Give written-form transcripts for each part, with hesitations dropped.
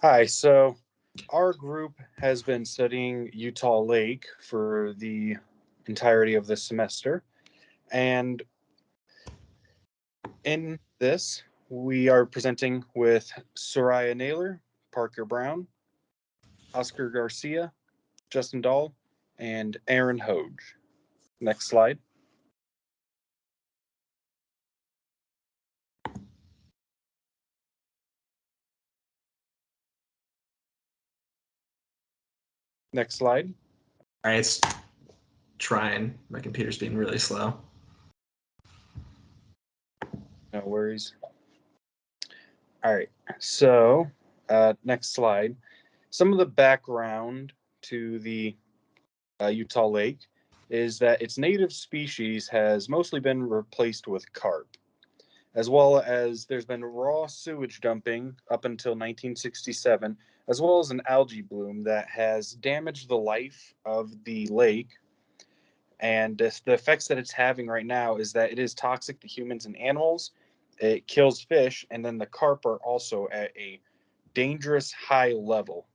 Hi, so our group has been studying Utah Lake for the entirety of this semester. And in this, we are presenting with Soraya Naylor, Parker Brown, Oscar Garcia, Justin Dahl, and Aaron Hoge. Next slide. Next slide. All right, it's trying. My computer's being really slow. No worries. All right, so next slide. Some of the background to the Utah Lake is that its native species has mostly been replaced with carp, as well as there's been raw sewage dumping up until 1967, as well as an algae bloom that has damaged the life of the lake. And the effects that it's having right now is that it is toxic to humans and animals. It kills fish, and then the carp are also at a dangerous high level.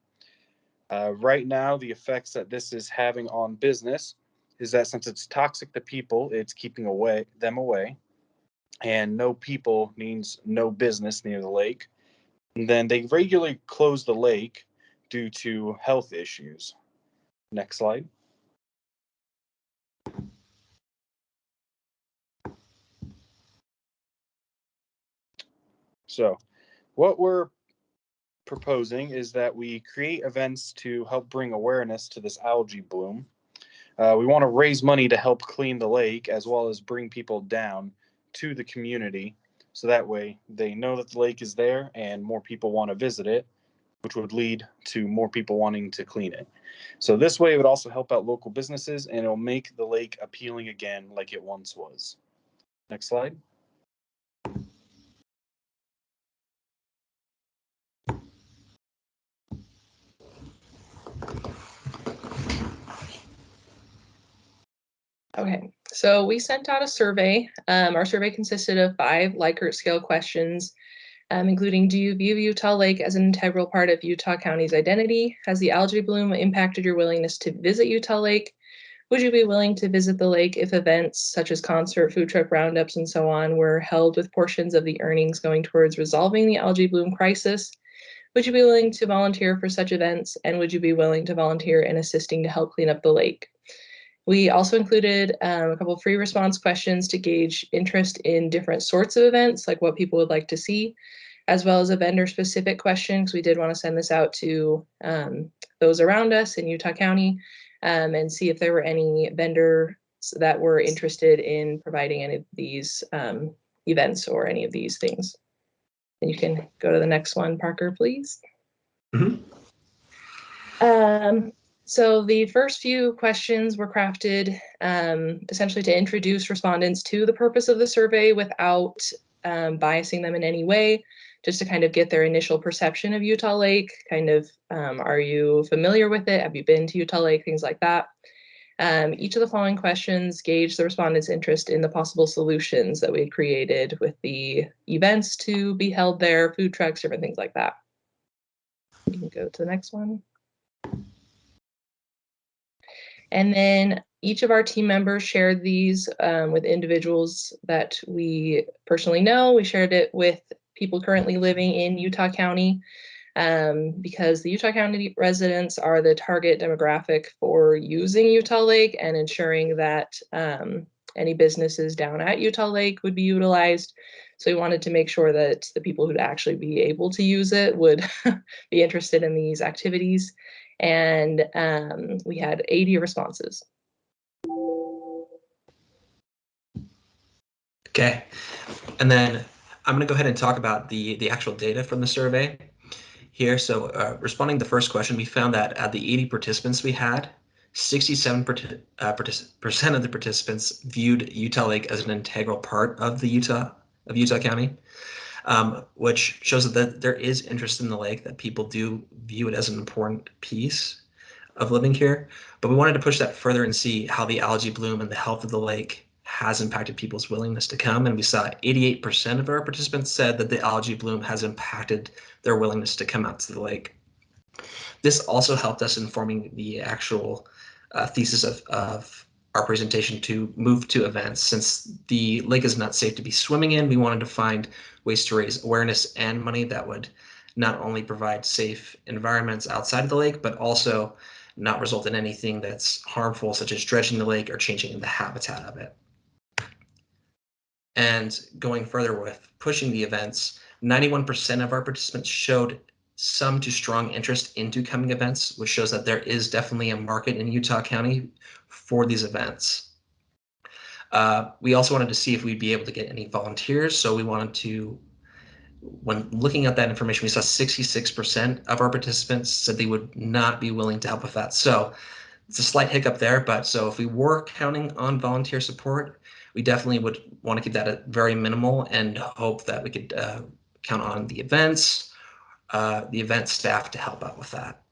Right now, the effects that this is having on business is that since it's toxic to people, it's keeping them away, and no people means no business near the lake. And then they regularly close the lake due to health issues. Next slide. So, what we're proposing is that we create events to help bring awareness to this algae bloom. We want to raise money to help clean the lake as well as bring people down to the community so that way they know that the lake is there and more people want to visit it, which would lead to more people wanting to clean it. So this way it would also help out local businesses and it'll make the lake appealing again like it once was. Next slide. Okay, so we sent out a survey. Our survey consisted of 5 Likert scale questions, including: do you view Utah Lake as an integral part of Utah County's identity? Has the algae bloom impacted your willingness to visit Utah Lake? Would you be willing to visit the lake if events such as concert, food truck roundups, and so on were held with portions of the earnings going towards resolving the algae bloom crisis? Would you be willing to volunteer for such events? And would you be willing to volunteer in assisting to help clean up the lake? We also included a couple of free response questions to gauge interest in different sorts of events, like what people would like to see, as well as a vendor-specific question, because we did want to send this out to those around us in Utah County and see if there were any vendors that were interested in providing any of these events or any of these things. And you can go to the next one, Parker, please. Mm-hmm. So the first few questions were crafted essentially to introduce respondents to the purpose of the survey without biasing them in any way, just to kind of get their initial perception of Utah Lake, kind of, are you familiar with it? Have you been to Utah Lake? Things like that. Each of the following questions gauge the respondents' interest in the possible solutions that we had created with the events to be held there, food trucks, different things like that. You can go to the next one. And then each of our team members shared these with individuals that we personally know. We shared it with people currently living in Utah County because the Utah County residents are the target demographic for using Utah Lake and ensuring that any businesses down at Utah Lake would be utilized. So we wanted to make sure that the people who'd actually be able to use it would be interested in these activities. And we had 80 responses. Okay, and then I'm going to go ahead and talk about the actual data from the survey here. So responding to the first question, we found that at the 80 participants we had, 67% of the participants viewed Utah Lake as an integral part of Utah County, which shows that there is interest in the lake, that people do view it as an important piece of living here. But we wanted to push that further and see how the algae bloom and the health of the lake has impacted people's willingness to come. And we saw 88% of our participants said that the algae bloom has impacted their willingness to come out to the lake. This also helped us in forming the actual thesis of our presentation to move to events. Since the lake is not safe to be swimming in, we wanted to find ways to raise awareness and money that would not only provide safe environments outside of the lake, but also not result in anything that's harmful, such as dredging the lake or changing the habitat of it. And going further with pushing the events, 91% of our participants showed some to strong interest into coming events, which shows that there is definitely a market in Utah County for these events. We also wanted to see if we'd be able to get any volunteers. So we wanted to, when looking at that information, we saw 66% of our participants said they would not be willing to help with that. So it's a slight hiccup there, but so if we were counting on volunteer support, we definitely would want to keep that at very minimal and hope that we could count on the event staff to help out with that.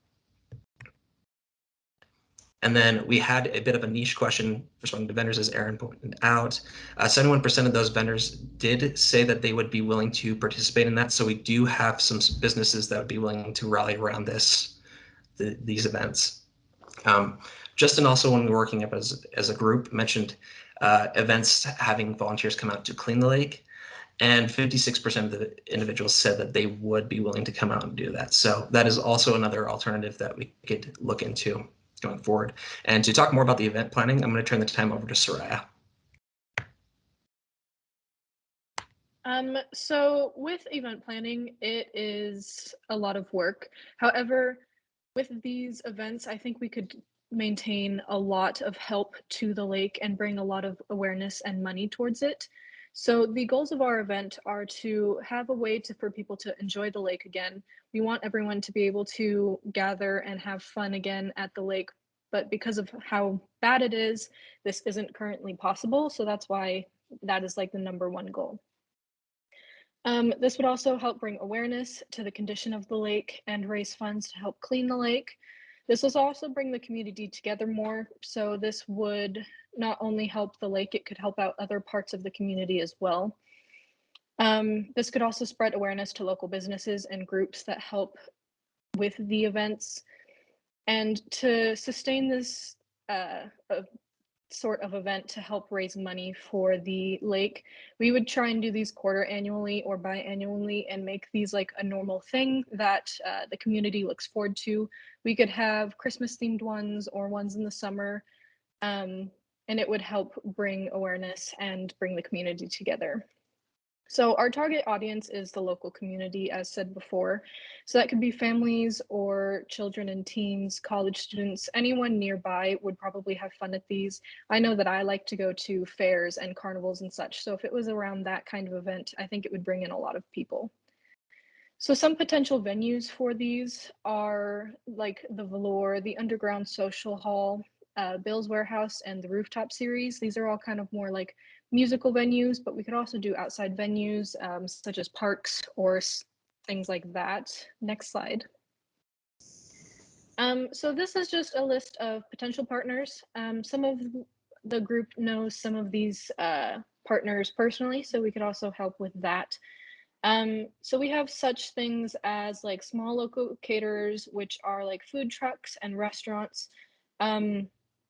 And then we had a bit of a niche question responding to vendors, as Aaron pointed out. 71% of those vendors did say that they would be willing to participate in that. So we do have some businesses that would be willing to rally around these events. Justin also, when we were working up as a group, mentioned events having volunteers come out to clean the lake. And 56% of the individuals said that they would be willing to come out and do that. So that is also another alternative that we could look into going forward. And to talk more about the event planning, I'm going to turn the time over to Soraya. So with event planning, it is a lot of work. However, with these events, I think we could maintain a lot of help to the lake and bring a lot of awareness and money towards it. So the goals of our event are to have a way for people to enjoy the lake again. We want everyone to be able to gather and have fun again at the lake, but because of how bad it is, this isn't currently possible. So that's why that is like the #1 goal. This would also help bring awareness to the condition of the lake and raise funds to help clean the lake. This will also bring the community together more. So this would not only help the lake, it could help out other parts of the community as well. This could also spread awareness to local businesses and groups that help with the events. And to sustain this sort of event to help raise money for the lake, we would try and do these quarter annually or biannually and make these like a normal thing that the community looks forward to. We could have Christmas themed ones or ones in the summer, and it would help bring awareness and bring the community together. So our target audience is the local community, as said before. So that could be families or children and teens, college students, anyone nearby would probably have fun at these. I know that I like to go to fairs and carnivals and such. So if it was around that kind of event, I think it would bring in a lot of people. So some potential venues for these are like the Velour, the Underground Social Hall, Bill's Warehouse, and the Rooftop Series. These are all kind of more like musical venues, but we could also do outside venues such as parks or things like that. Next slide. So this is just a list of potential partners. Some of the group knows some of these partners personally, so we could also help with that. So we have such things as like small local caterers, which are like food trucks and restaurants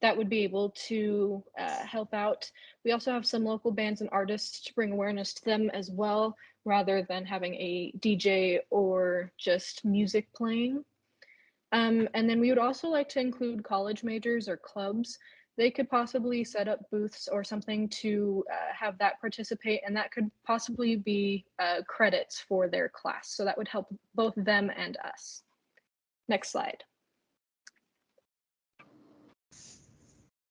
that would be able to help out. We also have some local bands and artists to bring awareness to them as well, rather than having a DJ or just music playing. And then we would also like to include college majors or clubs. They could possibly set up booths or something to have that participate, and that could possibly be credits for their class. So that would help both them and us. Next slide.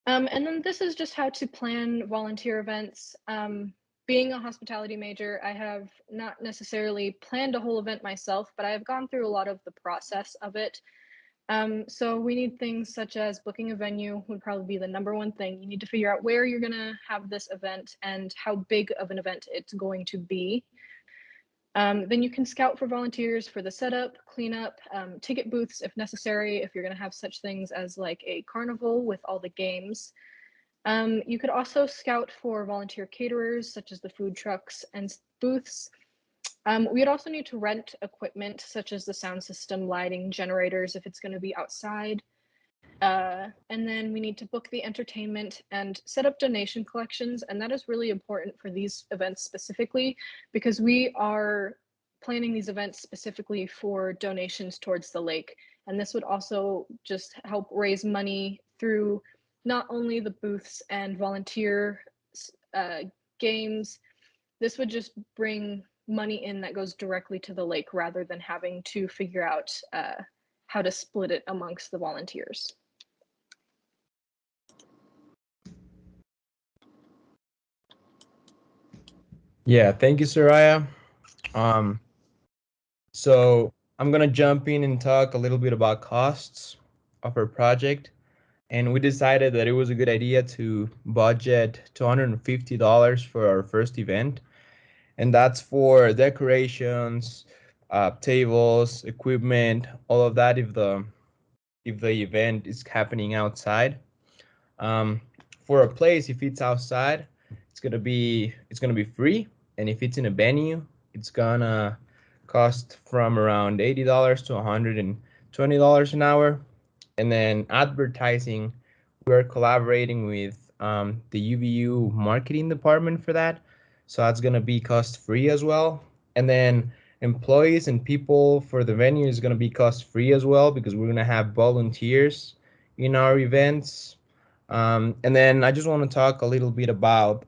And then this is just how to plan volunteer events. Being a hospitality major, I have not necessarily planned a whole event myself, but I have gone through a lot of the process of it. So we need things such as booking a venue would probably be the #1 thing. You need to figure out where you're gonna have this event and how big of an event it's going to be. Then you can scout for volunteers for the setup, cleanup, ticket booths if necessary, if you're gonna have such things as like a carnival with all the games. You could also scout for volunteer caterers, such as the food trucks and booths. We would also need to rent equipment, such as the sound system, lighting, generators, if it's going to be outside. And then we need to book the entertainment and set up donation collections. And that is really important for these events specifically, because we are planning these events specifically for donations towards the lake. And this would also just help raise money through not only the booths and volunteer games. This would just bring money in that goes directly to the lake rather than having to figure out how to split it amongst the volunteers. Yeah, thank you, Soraya. So I'm gonna jump in and talk a little bit about costs of our project. And we decided that it was a good idea to budget $250 for our first event. And that's for decorations, tables, equipment, all of that if the event is happening outside. For a place, if it's outside, it's gonna be free, and if it's in a venue, it's gonna cost from around $80 to $120 an hour. And then advertising, we're collaborating with the UVU marketing department for that, so that's gonna be cost free as well. And then employees and people for the venue is gonna be cost free as well, because we're gonna have volunteers in our events. And then I just want to talk a little bit about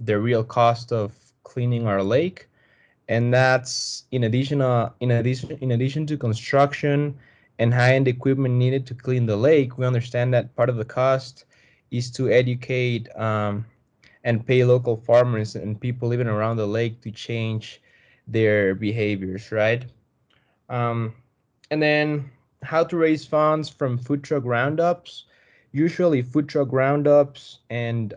the real cost of cleaning our lake, and that's in addition to construction and high-end equipment needed to clean the lake. We understand that part of the cost is to educate and pay local farmers and people living around the lake to change their behaviors, right? And then how to raise funds from food truck roundups. Usually food truck roundups and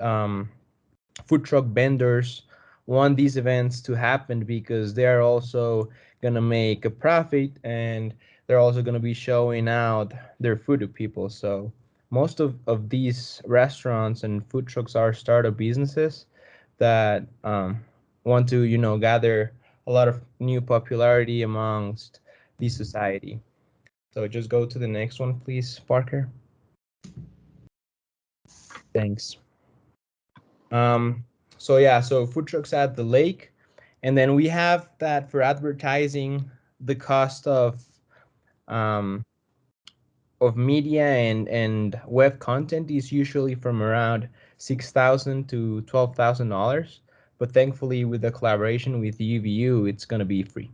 food truck vendors want these events to happen because they're also gonna make a profit, and they're also gonna be showing out their food to people. So most of these restaurants and food trucks are startup businesses that want to, gather a lot of new popularity amongst the society. So just go to the next one, please, Parker. Thanks. So yeah, so food trucks at the lake, and then we have that for advertising. The cost of media and web content is usually from around $6,000 to $12,000, but thankfully with the collaboration with UVU, it's gonna be free.